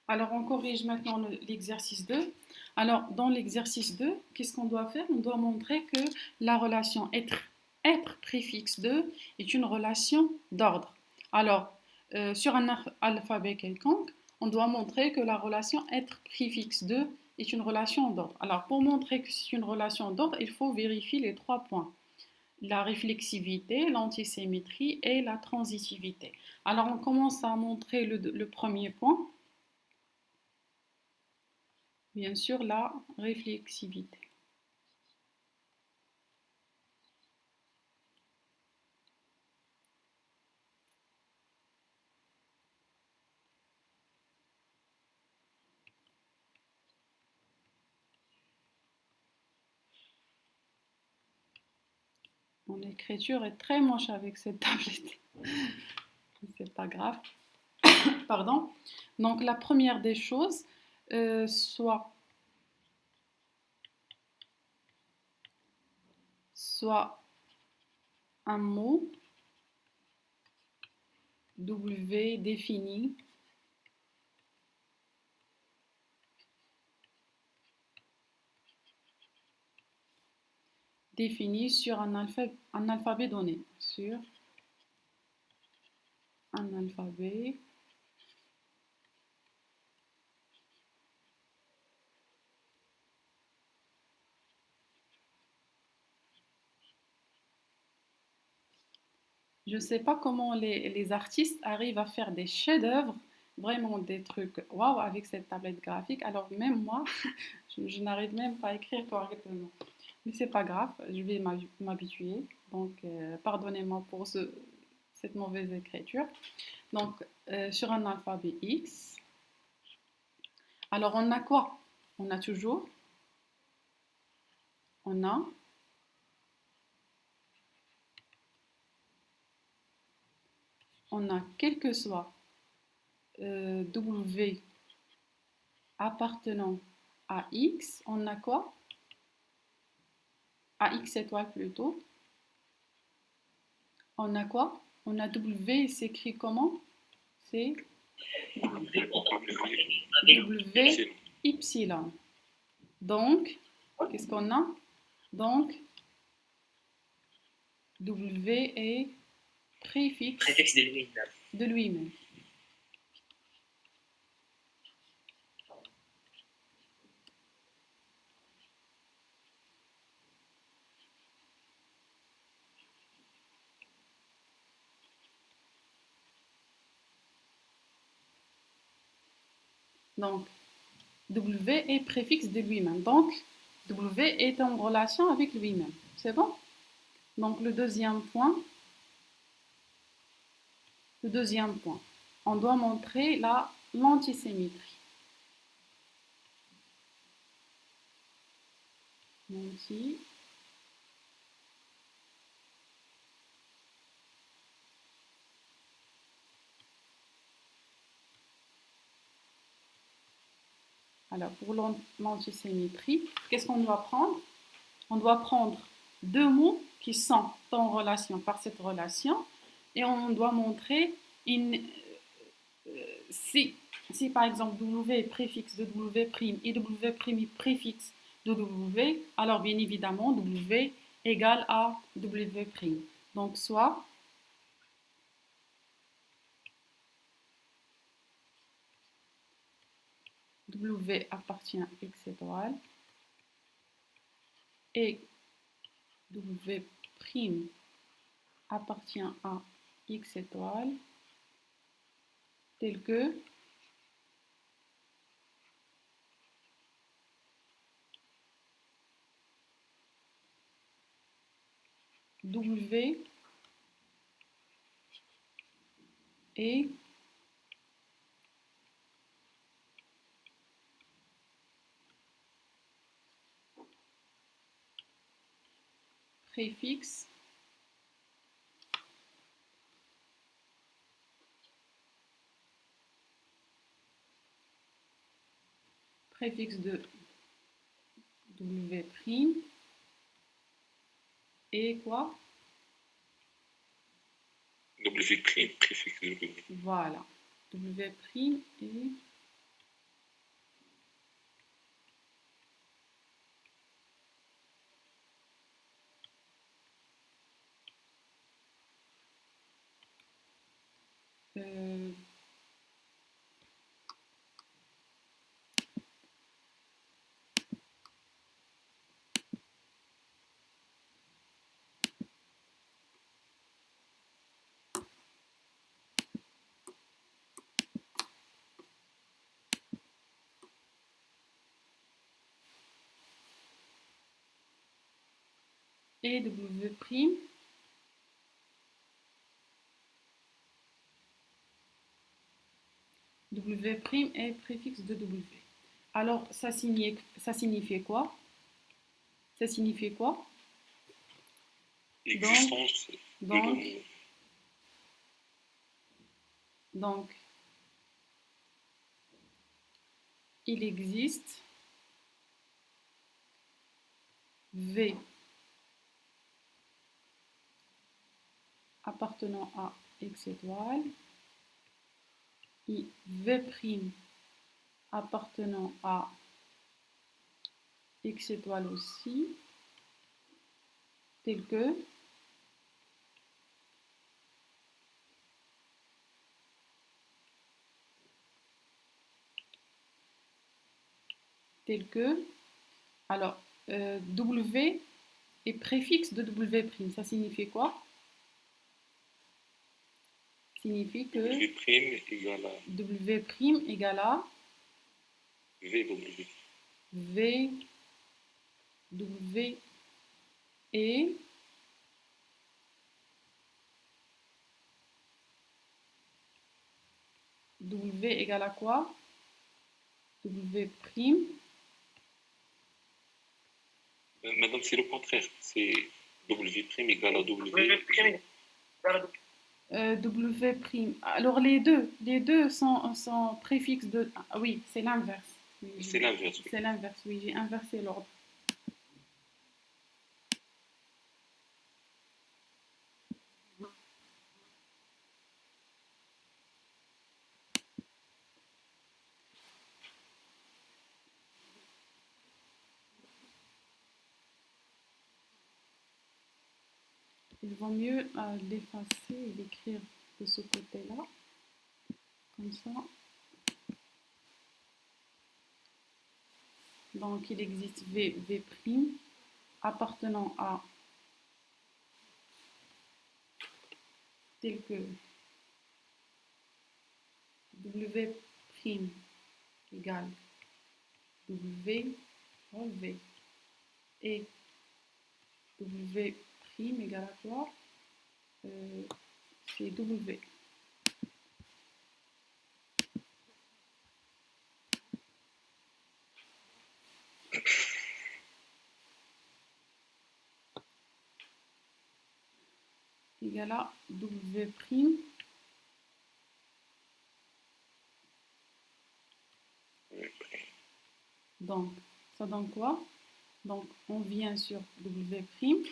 Alors, on corrige maintenant l'exercice 2. Alors, dans l'exercice 2, qu'est-ce qu'on doit faire? On doit montrer que la relation être préfixe de est une relation d'ordre. Alors, sur un alphabet quelconque, on doit montrer que la relation être préfixe de est une relation d'ordre. Alors, pour montrer que c'est une relation d'ordre, il faut vérifier les 3 points. La réflexivité, l'antisymétrie et la transitivité. Alors, on commence à montrer le premier point. Bien sûr, la réflexivité. Mon écriture est très moche avec cette tablette. C'est pas grave. Pardon. Donc, la première des choses, soit un mot W défini sur un alphabet donné. Sur un alphabet je ne sais pas comment les artistes arrivent à faire des chefs-d'œuvre, vraiment des trucs waouh avec cette tablette graphique. Alors même moi, je n'arrive même pas à écrire correctement. Mais c'est pas grave, je vais m'habituer. Donc pardonnez-moi pour cette mauvaise écriture. Donc sur un alphabet X, alors on a quoi? On a toujours, on a quel que soit W appartenant à X, on a quoi? À X étoile plutôt. On a quoi? On a W, s'écrit comment? C'est W, Y. Donc, qu'est-ce qu'on a? Donc, W est préfixe de lui-même. Donc, W est préfixe de lui-même. Donc, W est en relation avec lui-même. C'est bon? Donc, le deuxième point, on doit montrer l'antisymétrie. Alors, pour l'antisymétrie, qu'est-ce qu'on doit prendre? On doit prendre deux mots qui sont en relation par cette relation et on doit montrer si par exemple W est préfixe de W' et W' est préfixe de W, alors bien évidemment W égale à W'. Donc soit W appartient à X étoile et W' appartient à X étoile tel que W est préfixe de W' et quoi? W', préfixe de W. Voilà. W' et euh, et W prime. W prime est préfixe de W. Alors, ça signifie quoi? Ça signifie quoi? Existence de données. Donc, il existe V appartenant à X étoile, V prime appartenant à X étoile aussi, tel que alors, W est préfixe de W prime. Ça signifie quoi? Signifie que W prime égale à W prime égale à VW. V W et W égale à quoi? W prime. Madame, c'est le contraire. C'est W prime égale à W. W prime. Alors les deux sont préfixes de. Ah, oui, c'est l'inverse. Oui, C'est l'inverse. c'est l'inverse, oui, j'ai inversé l'ordre. Il vaut mieux l'effacer et l'écrire de ce côté-là. Comme ça. Donc, il existe V prime appartenant à tel que W prime égale W V et W prime égale à quoi? C'est W. Égale à W prime. Donc, ça donne quoi? Donc, on vient sur W prime.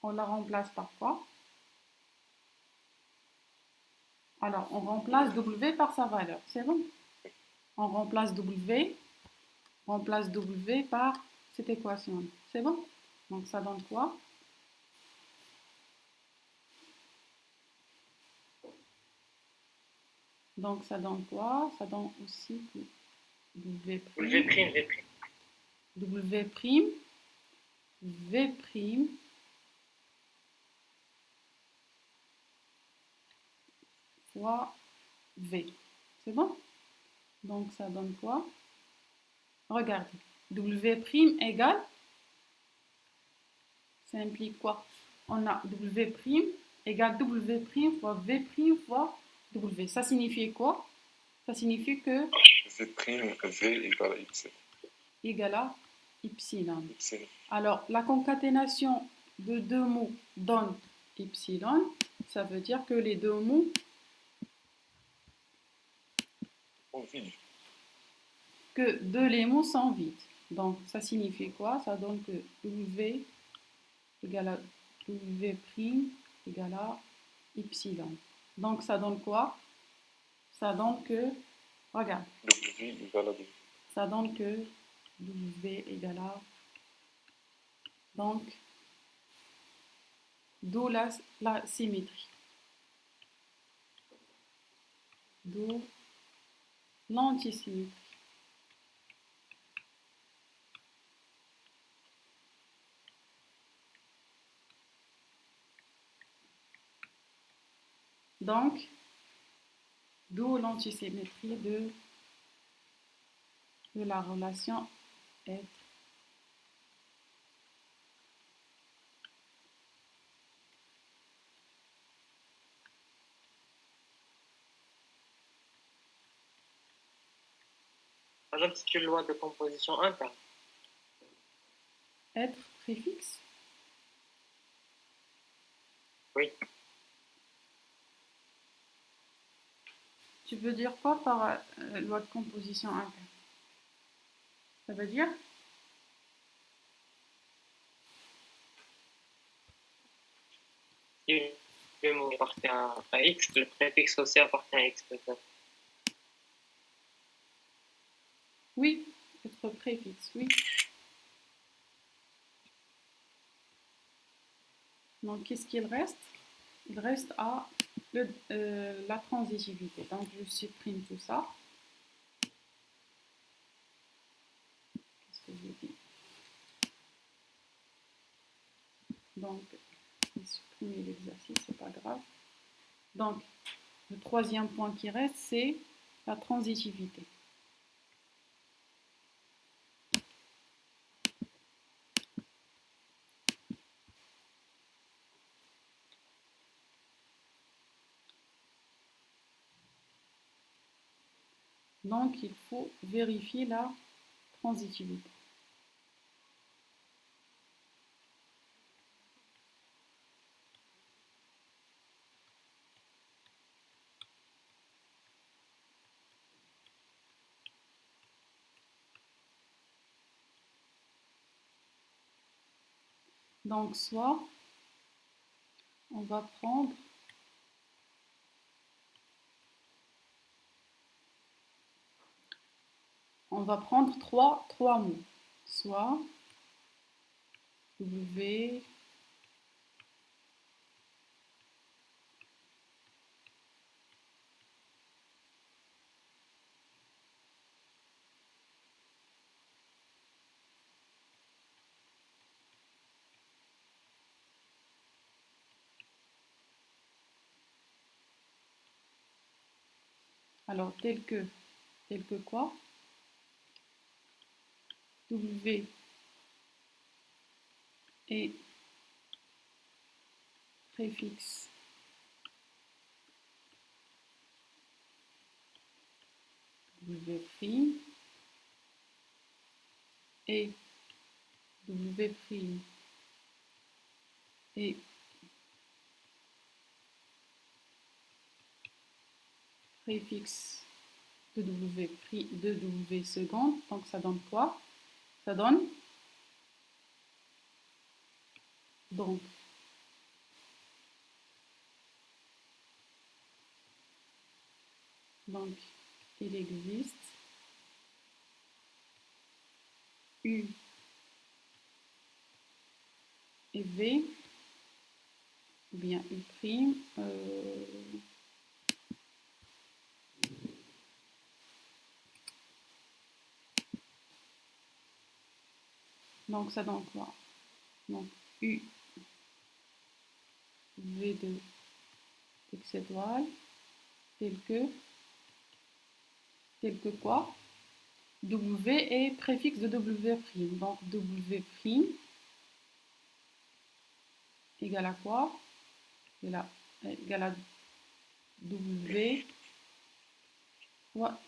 On la remplace par quoi? Alors, on remplace W par sa valeur. C'est bon? On remplace W par cette équation. C'est bon? Donc, ça donne quoi? Donc, ça donne quoi? Ça donne aussi que W prime, W prime, V prime, fois V. C'est bon? Donc, ça donne quoi? Regardez. W prime égale, ça implique quoi? On a W prime égale W prime fois V prime fois W. Ça signifie quoi? Ça signifie que V prime V égale à Y. Égale à epsilon. Epsilon. Alors, la concaténation de deux mots donne epsilon. Ça veut dire que les deux mots que deux les mots sont vides. Donc, ça signifie quoi? Ça donne que W égale à W prime égale à epsilon. Donc, ça donne quoi? Ça donne que, regarde, W égale à W. ça donne que W égale à, donc, D'où la symétrie. D'où l'antisymétrie. Donc, d'où l'antisymétrie de la relation être. Par exemple, c'est une loi de composition interne. Être préfixe? Oui. Tu veux dire quoi par loi de composition interne? Ça veut dire? Si le mot appartient à X, le préfixe aussi appartient à X peut-être. Oui, être préfixe, oui. Donc, qu'est-ce qu'il reste? Il reste à la transitivité. Donc, je supprime tout ça. Qu'est-ce que j'ai dit? Donc, je vais supprimer l'exercice, c'est pas grave. Donc, le troisième point qui reste, c'est la transitivité. Donc, il faut vérifier la transitivité. Donc, soit on va prendre trois mots. Soit W, alors tel que quoi? W et préfixe W' et W' et préfixe de W seconde. Donc ça donne quoi? Ça donne donc il existe U et V ou bien U prime donc ça donne quoi? Donc U V de X étoile tel que quoi? W est préfixe de W'. Donc W' égale à quoi? Égale à W fois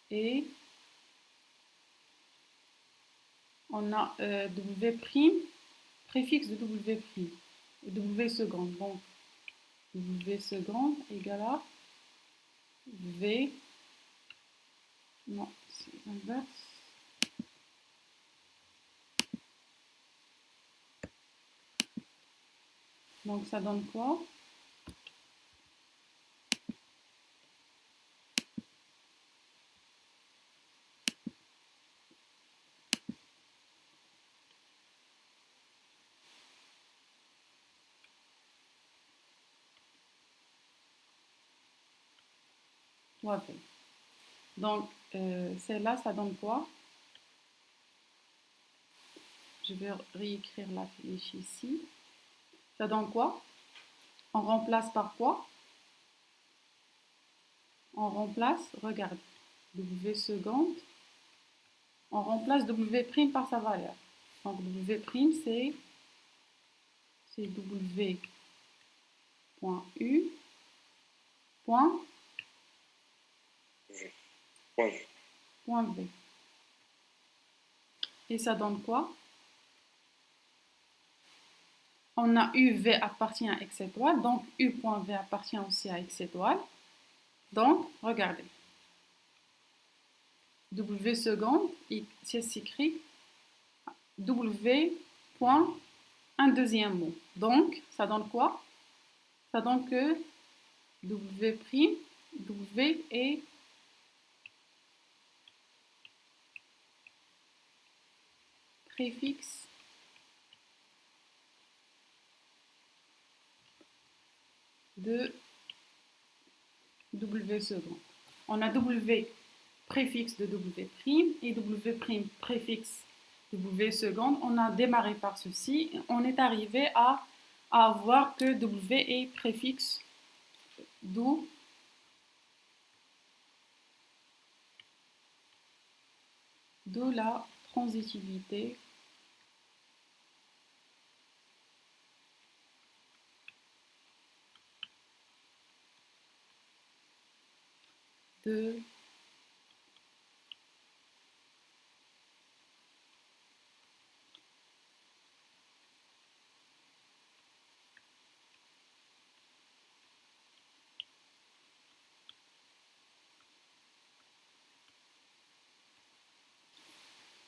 et on a W', préfixe de W', W seconde. Donc W seconde égale à V, non, c'est l'inverse. Donc ça donne quoi? وافي. Donc, celle-là, ça donne quoi? Je vais réécrire la fiche ici. Ça donne quoi? On remplace par quoi? On remplace, regarde, W seconde. On remplace W' par sa valeur. Donc, W' c'est W point U point V. Point V. point V. Et ça donne quoi? On a UV appartient à X étoile, donc U.V appartient aussi à X étoile. Donc, regardez. W seconde, c'est s'écrit W point un deuxième mot. Donc, ça donne quoi? Ça donne que W', W est préfixe de W seconde. On a W préfixe de W' et W' préfixe W seconde. On a démarré par ceci. On est arrivé à voir que W est préfixe, d'où la transitivité de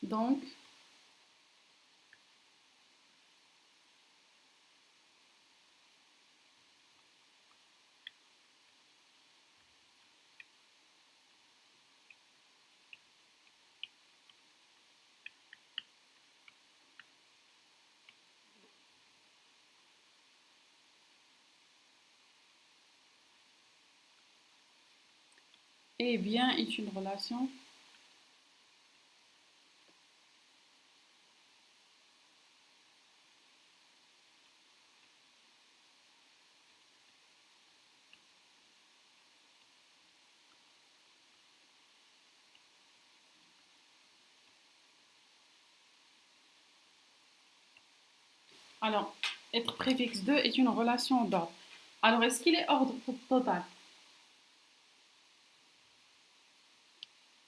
donc et bien est une relation alors être préfixe de est une relation d'ordre. Alors est-ce qu'il est ordre total?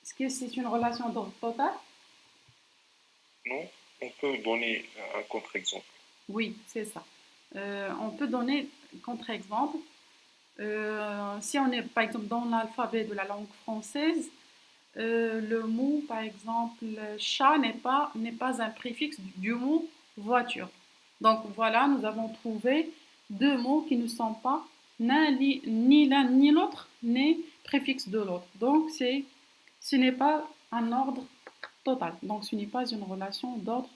Est-ce que c'est une relation d'ordre total? Non, on peut donner un contre-exemple. Oui, c'est ça. On peut donner contre-exemple. Si on est par exemple dans l'alphabet de la langue française, le mot par exemple chat n'est pas un préfixe du mot voiture. Donc voilà, nous avons trouvé deux mots qui ne sont pas ni l'un ni l'autre, ni préfixe de l'autre. Donc ce n'est pas un ordre total. Donc ce n'est pas une relation d'ordre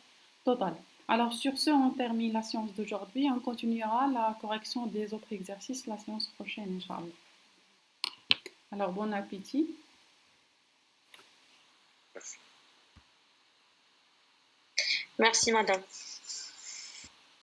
total. Alors sur ce, on termine la séance d'aujourd'hui. On continuera la correction des autres exercices la séance prochaine, Inch'Allah. Alors bon appétit. Merci. Merci, madame.